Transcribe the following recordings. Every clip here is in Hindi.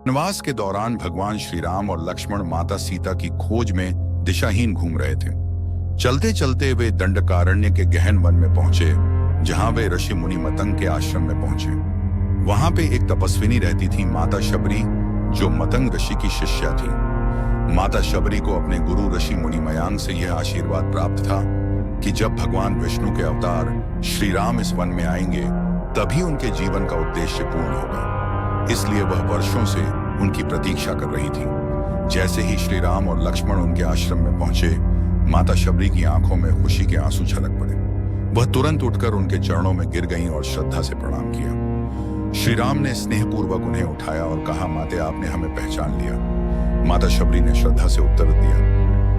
वनवास के दौरान भगवान श्री राम और लक्ष्मण माता सीता की खोज में दिशाहीन घूम रहे थे। चलते चलते वे दंडकारण्य के गहन वन में पहुंचे, जहां वे ऋषि मुनि मतंग के आश्रम में पहुंचे। वहां पे एक तपस्विनी रहती थी, माता शबरी, जो मतंग ऋषि की शिष्या थी। माता शबरी को अपने गुरु ऋषि मुनि मयांग से यह आशीर्वाद प्राप्त था कि जब भगवान विष्णु के अवतार श्री राम इस वन में आएंगे, तभी उनके जीवन का उद्देश्य पूर्ण होगा। इसलिए वह वर्षों से उनकी प्रतीक्षा कर रही थी। जैसे ही श्री राम और लक्ष्मण उनके आश्रम में पहुंचे, माता शबरी की आंखों में खुशी के आंसू छलक पड़े। वह तुरंत उठकर उनके चरणों में गिर गईं और श्रद्धा से प्रणाम किया। श्री राम ने स्नेहपूर्वक उन्हें उठाया और कहा, माते, आपने हमें पहचान लिया। माता शबरी ने श्रद्धा से उत्तर दिया,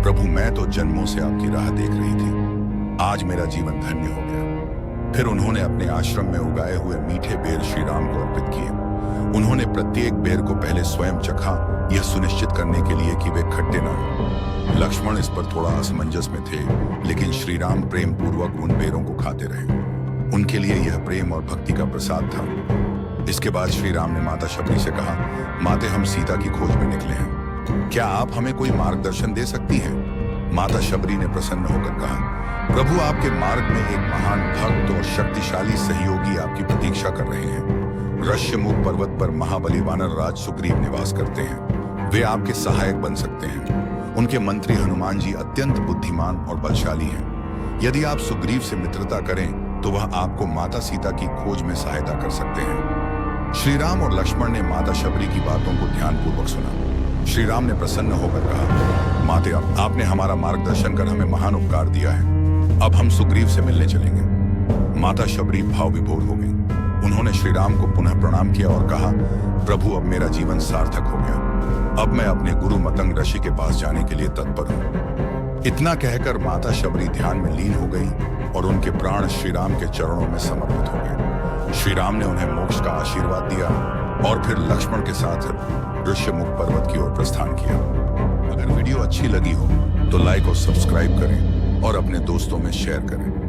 प्रभु, मैं तो जन्मों से आपकी राह देख रही थी। आज मेरा जीवन धन्य हो गया। फिर उन्होंने अपने आश्रम में उगाए हुए मीठे बेर श्री राम को अर्पित किए। उन्होंने प्रत्येक बेर को पहले स्वयं चखा, यह सुनिश्चित करने के लिए कि वे खट्टे न हों। लक्ष्मण इस पर थोड़ा असमंजस में थे, लेकिन श्री राम प्रेम पूर्वक उन बेरों को खाते रहे। उनके लिए यह प्रेम और भक्ति का प्रसाद था। इसके बाद श्री राम ने माता शबरी से कहा, माते, हम सीता की खोज में निकले हैं। क्या आप हमें कोई मार्गदर्शन दे सकती हैं? माता शबरी ने प्रसन्न होकर कहा, प्रभु, आपके मार्ग में एक महान भक्त और शक्तिशाली सहयोगी आपकी प्रतीक्षा कर रहे हैं। ऋष्यमुख पर्वत पर महाबली वानर राज सुग्रीव निवास करते हैं। वे आपके सहायक बन सकते हैं। उनके मंत्री हनुमान जी अत्यंत बुद्धिमान और बलशाली हैं। यदि आप सुग्रीव से मित्रता करें तो वह आपको माता सीता की खोज में सहायता कर सकते हैं। श्री राम और लक्ष्मण ने माता शबरी की बातों को ध्यानपूर्वक सुना। श्री राम ने प्रसन्न होकर कहा, माते, आपने हमारा मार्गदर्शन कर हमें महान उपकार दिया है। अब हम सुग्रीव से मिलने चलेंगे। माता शबरी भाव विभोर हो गई। उन्होंने श्री राम को पुनः प्रणाम किया और कहा, प्रभु, अब मेरा जीवन सार्थक हो गया। अब मैं अपने गुरु मतंग ऋषि के पास जाने के लिए तत्पर हूँ। इतना कहकर माता शबरी ध्यान में लीन हो गई और उनके प्राण श्री राम के चरणों में समर्पित हो गए। श्री राम ने उन्हें मोक्ष का आशीर्वाद दिया और फिर लक्ष्मण के साथ ऋष्यमुख पर्वत की ओर प्रस्थान किया। अगर वीडियो अच्छी लगी हो तो लाइक और सब्सक्राइब करें और अपने दोस्तों में शेयर करें।